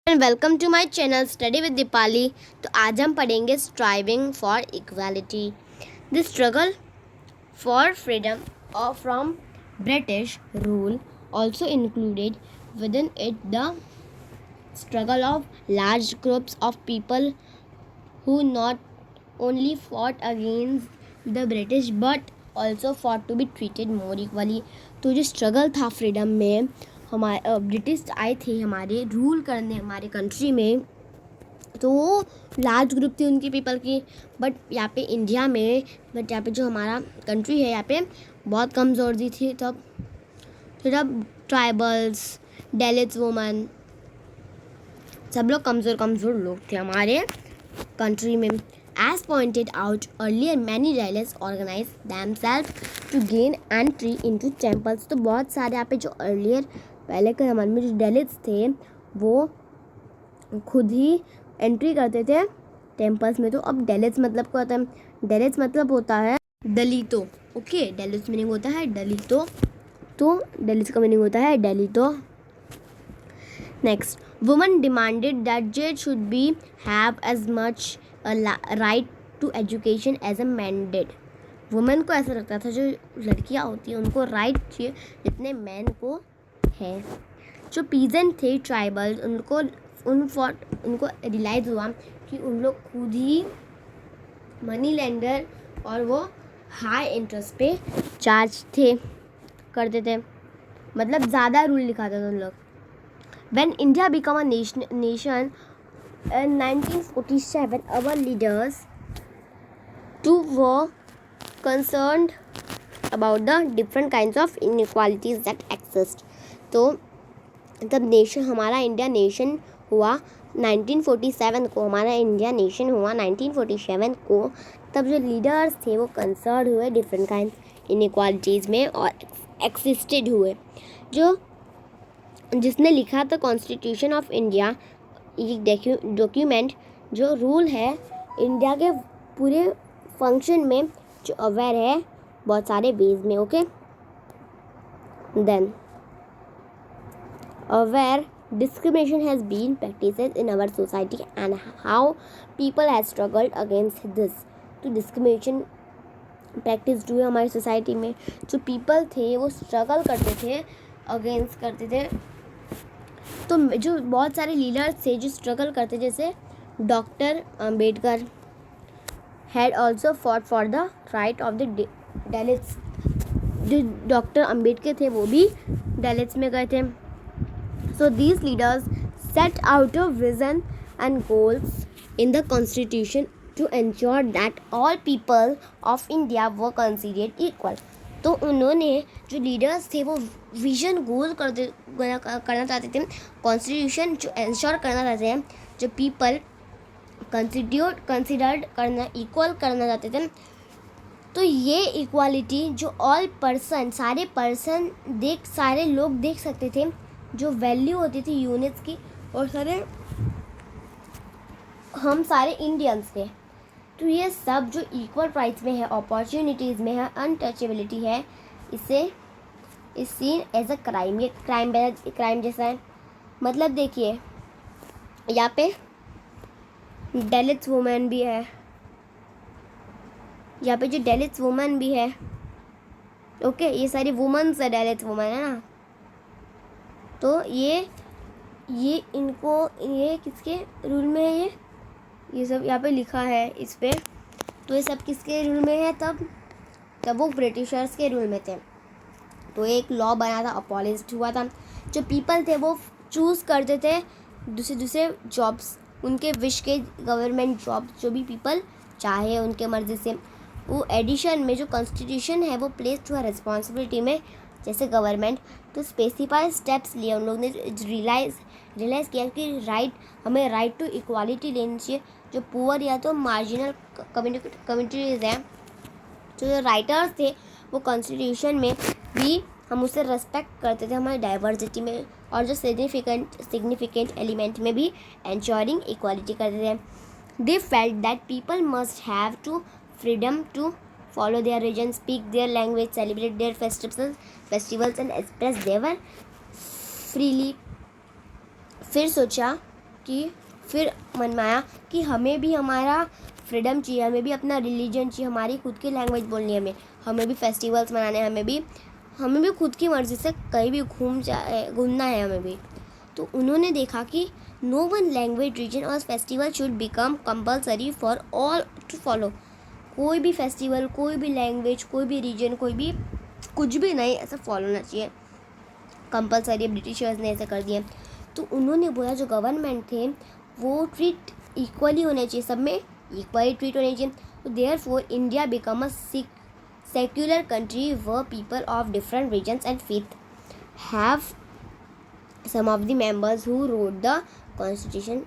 And welcome to my channel study with Deepali. तो आज हम पढ़ेंगे striving for equality, the struggle for freedom और from British rule also included within it the struggle of large groups of people who not only fought against the British but also fought to be treated more equally। तो जो struggle था freedom में, हमारे British आए थे हमारे rule करने हमारे कंट्री में, तो वो लार्ज ग्रुप थी उनकी पीपल की। बट यहाँ पे इंडिया में, बट यहाँ पे जो हमारा कंट्री है यहाँ पे बहुत कमज़ोरी थी तब। तो जब ट्राइबल्स, डेलिट्स वुमन, सब लोग कमज़ोर लोग थे हमारे कंट्री में। As pointed out earlier, many relics organize themselves to gain entry into temples। तो बहुत सारे यहाँ पे जो अर्लियर पहले के ज़माने में जो डेलिट्स थे वो खुद ही एंट्री करते थे टेम्पल्स में। तो अब डेलिट्स मतलब क्या होता है? डेलिट्स मतलब होता है दलितों। ओके, डेलिट्स मीनिंग होता है दलितों। तो डेलिट्स का मीनिंग होता है दलितों। Next, women demanded that they should be have as much right to education as a man did। Women को ऐसा लगता था जो लड़कियां होती हैं उनको राइट चाहिए जितने मैन को है। जो पीजेंट थे ट्राइबल, उनको रियलाइज़ हुआ कि उन लोग खुद ही मनी लेंडर और वो हाई इंटरेस्ट पे चार्ज करते थे, मतलब ज़्यादा रूल लिखाते थे उन लोग। When India became a nation in 1947, our leaders too were concerned about the different kinds of inequalities that exist। तो तब हमारा इंडिया नेशन हुआ 1947 को, हमारा इंडिया नेशन हुआ 1947 को। तब जो लीडर्स थे वो कंसर्न हुए डिफरेंट काइंड इनइक्वालिटीज़ में और एक्सिस्टेड हुए। जिसने लिखा था कॉन्स्टिट्यूशन ऑफ इंडिया, ये डॉक्यूमेंट जो रूल है इंडिया के पूरे फंक्शन में, जो अवेयर है बहुत सारे वेज में। Okay, then aware discrimination has been practices in our society and how people has struggled against this. तो डिस्क्रिमिनेशन प्रैक्टिस हुई हमारी सोसाइटी में। जो पीपल थे वो स्ट्रगल करते थे, अगेंस्ट करते थे। तो जो बहुत सारे लीडर्स थे जो स्ट्रगल करते, जैसे doctor Ambedkar had also fought for the right of the Dalits. जो डॉक्टर अंबेडकर थे वो भी डेलिट्स में गए थे। So these leaders set out a vision and goals in the constitution to ensure that all people of India were considered equal. तो उन्होंने जो लीडर्स थे वो विजन गोल करना चाहते थे, कॉन्स्टिट्यूशन जो इंश्योर करना चाहते हैं, जो पीपल कंसिडर्ड करना इक्वल करना चाहते थे। तो ये इक्वालिटी जो ऑल पर्सन, सारे लोग देख सकते थे, जो वैल्यू होती थी यूनिट्स की, और हम सारे इंडियंस थे। तो ये सब जो इक्वल प्राइस में है, अपॉर्चुनिटीज़ में है, अनटचेबिलिटी है, इसे इस सीन एज अ क्राइम, ये क्राइम जैसा है। मतलब देखिए यहाँ पे डेलिट्स वुमेन भी है, यहाँ पे जो डेलिट्स वुमेन भी है। ओके, ये सारी वुमेन्स है, डेलिट्स वुमेन है ना। तो ये किसके रूल में है? ये सब यहाँ पे लिखा है इस पे। तो ये सब किसके रूल में है? तब वो ब्रिटिशर्स के रूल में थे। तो एक लॉ बना था, अबॉलिश्ड हुआ था। जो पीपल थे वो चूज़ करते थे दूसरे जॉब्स, उनके विश के गवर्नमेंट जॉब्स, जो भी पीपल चाहे उनके मर्ज़ी से। वो एडिशन में जो कॉन्स्टिट्यूशन है वो प्लेस हुआ रिस्पॉन्सिबिलिटी में, जैसे गवर्नमेंट। तो स्पेसिफाइड स्टेप्स लिए उन लोगों ने, रियलाइज़ किया कि हमें राइट टू इक्वालिटी लेनी चाहिए। जो पुअर या तो मार्जिनल कम्युनिटीज़ हैं, जो राइटर्स थे वो कॉन्स्टिट्यूशन में भी हम उसे रेस्पेक्ट करते थे, हमारी डाइवर्सिटी में, और जो सिग्निफिकेंट एलिमेंट में भी एंश्योरिंग इक्वालिटी करते थे। They felt that people must have to freedom to follow their religion, speak their language, celebrate their festivals and express their freely। फिर सोचा कि फिर मन में आया कि हमें भी हमारा फ्रीडम चाहिए, हमें भी अपना रिलीजन चाहिए, हमारी खुद की लैंग्वेज बोलनी है, हमें भी फेस्टिवल्स मनाने हैं, हमें भी खुद की मर्ज़ी से कहीं भी घूमना है हमें भी। तो उन्होंने देखा कि नो वन लैंग्वेज रीजन और festival should become compulsory for all to follow. कोई भी फेस्टिवल, कोई भी लैंग्वेज, कोई भी रीजन, कोई भी कुछ भी नहीं, ऐसा फॉलो होना चाहिए, कंपल्सरी ब्रिटिशर्स ने ऐसे कर दिए। तो उन्होंने बोला जो गवर्नमेंट थे वो ट्रीट इक्वली होने चाहिए, सब में इक्वली ट्रीट होने चाहिए। तो therefore India become a secular country where people of different regions and faith have some of the members who wrote the constitution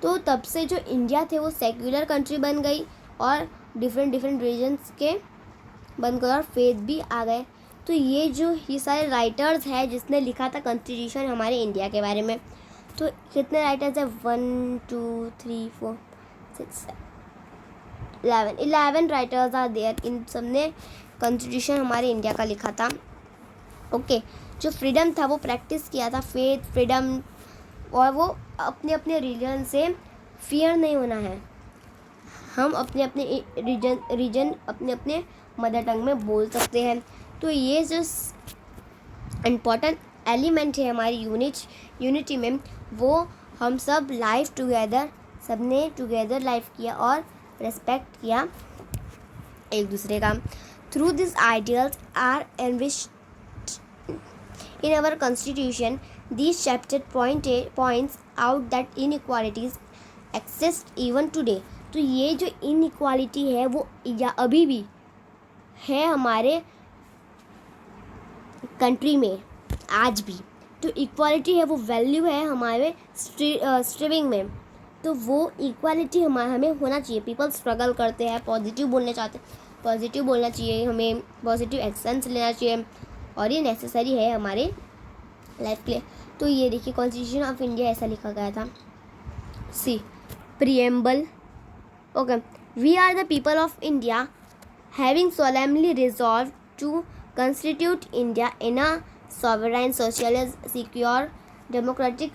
तो तब से जो इंडिया थे वो सेक्युलर कंट्री बन गई और डिफरेंट रीजन्स के बन गए और फेथ भी आ गए। तो ये सारे राइटर्स हैं जिसने लिखा था कॉन्स्टिट्यूशन हमारे इंडिया के बारे में। तो कितने राइटर्स हैं? 1 2 3 4 6 11 राइटर्स आर देयर। इन सब ने कॉन्स्टिट्यूशन हमारे इंडिया का लिखा था। ओके, जो फ्रीडम था वो प्रैक्टिस किया था, फेथ, फ्रीडम, और वो अपने अपने रीजन से फियर नहीं होना है। हम अपने अपने रीजन अपने अपने मदर टंग में बोल सकते हैं। तो ये जो इम्पोर्टेंट एलिमेंट है हमारी यूनिटी में, वो हम सब लाइफ टुगेदर, सबने टुगेदर लाइफ किया और रेस्पेक्ट किया एक दूसरे का। Through this ideals are enriched in our constitution. These chapter points out that inequalities exist even today. तो ये जो inequality है वो या अभी भी है हमारे कंट्री में आज भी। तो इक्वालिटी है वो वैल्यू है हमारे स्ट्रीविंग में। तो वो इक्वालिटी हमें होना चाहिए। पीपल स्ट्रगल करते हैं, पॉजिटिव बोलना चाहते हैं, पॉजिटिव बोलना चाहिए, हमें पॉजिटिव एक्शंस लेना चाहिए और ये नेसेसरी है हमारे लाइफ के लिए। तो ये देखिए कॉन्स्टिट्यूशन ऑफ इंडिया ऐसा लिखा गया था। See preamble. Okay, we are the people of India having solemnly resolved to constitute India in a sovereign socialist secular democratic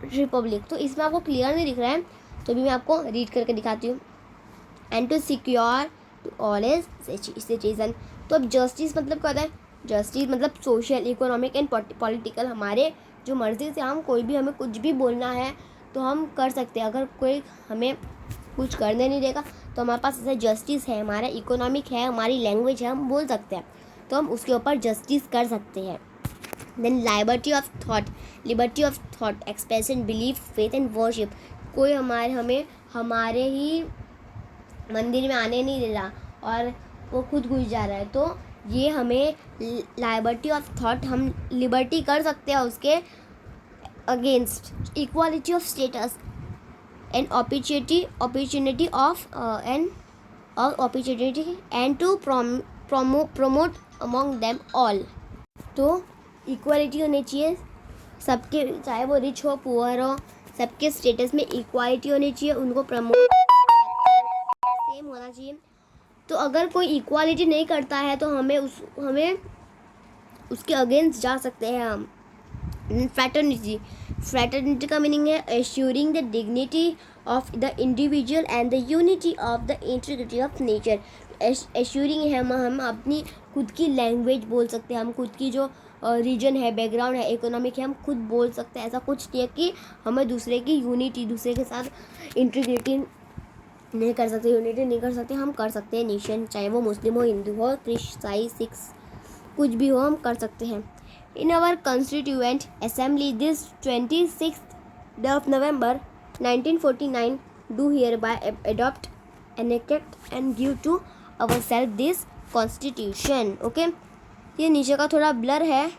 republic. तो इसमें आपको क्लियर नहीं दिख रहा है तो भी मैं आपको रीड करके दिखाती हूँ। And to secure to all is citizen. तो अब जस्टिस मतलब क्या होता है? जस्टिस मतलब सोशल, इकोनॉमिक एंड पॉलिटिकल। हमारे जो मर्ज़ी से हमें कुछ भी बोलना है तो हम कर सकते हैं। अगर कोई हमें कुछ करने नहीं देगा तो हमारे पास ऐसा जस्टिस है, हमारा इकोनॉमिक है, हमारी लैंग्वेज है, हम बोल सकते हैं, तो हम उसके ऊपर जस्टिस कर सकते हैं। Then liberty of thought, expression, belief, faith and worship. कोई हमारे ही मंदिर में आने नहीं दे रहा और वो खुद घुस जा रहा है, तो ये हमें लिबर्टी ऑफ थॉट, हम लिबर्टी कर सकते हैं उसके against. Equality of status and opportunity and to promote among them all. तो इक्वालिटी होनी चाहिए सबके, चाहे वो रिच हो पुअर हो, सबके स्टेटस में इक्वालिटी होनी चाहिए, उनको प्रमोट सेम होना चाहिए। तो अगर कोई इक्वालिटी नहीं करता है तो हमें उसके अगेंस्ट जा सकते हैं हम। फ्रैटर्निटी का मीनिंग है assuring the dignity of the individual and the unity of the integrity of nature. Assuring है हम अपनी खुद की लैंग्वेज बोल सकते हैं, हम खुद की जो रीजन है, बैकग्राउंड है, इकोनॉमिक है, हम खुद बोल सकते हैं। ऐसा कुछ नहीं है कि हमें दूसरे की यूनिटी, दूसरे के साथ इंटीग्रिटी नहीं कर सकते, यूनिटी नहीं कर सकते, हम कर सकते हैं नेशन, चाहे वो मुस्लिम हो, हिंदू हो, ईसाई, सिक्स, कुछ भी हो, हम कर सकते हैं। In our constituent assembly this 26th of November 1949 do hereby adopt, enact and give to ourselves this constitution। Okay, ये नीचे का थोड़ा ब्लर है,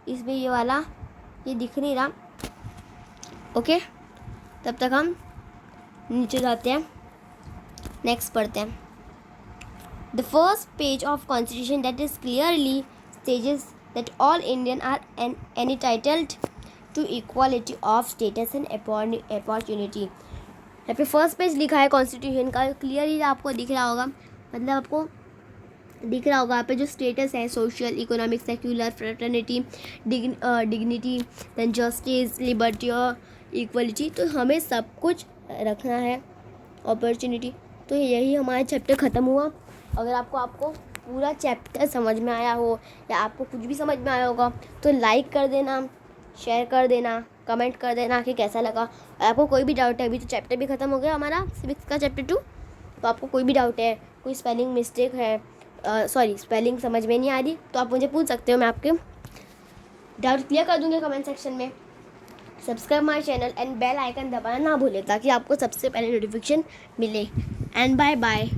इसमें ये वाला ये दिख नहीं रहा। ओके, तब तक हम नीचे जाते हैं, नेक्स्ट पढ़ते हैं। The first page of constitution that is clearly stages that all Indian are entitled to equality of status and opportunity. यहाँ पे फर्स्ट पेज लिखा है कॉन्स्टिट्यूशन का, क्लियरली आपको दिख रहा होगा, मतलब आपको दिख रहा होगा यहाँ पे जो स्टेटस है, social, economic, secular, fraternity, dignity, then justice, liberty और इक्वलिटी। तो हमें सब कुछ रखना है, अपॉर्चुनिटी। तो यही हमारा चैप्टर ख़त्म हुआ। अगर आपको पूरा चैप्टर समझ में आया हो या आपको कुछ भी समझ में आया होगा तो लाइक कर देना, शेयर कर देना, कमेंट कर देना कि कैसा लगा। और आपको कोई भी डाउट है, अभी तो चैप्टर भी ख़त्म हो गया हमारा सिविक्स का चैप्टर 2, तो आपको कोई भी डाउट है, कोई स्पेलिंग मिस्टेक है, स्पेलिंग समझ में नहीं आ रही, तो आप मुझे पूछ सकते हो, मैं आपके डाउट क्लियर कर दूँगी कमेंट सेक्शन में। Subscribe my channel and bell icon दबाना ना भूलें ताकि आपको सबसे पहले नोटिफिकेशन मिले। And bye bye.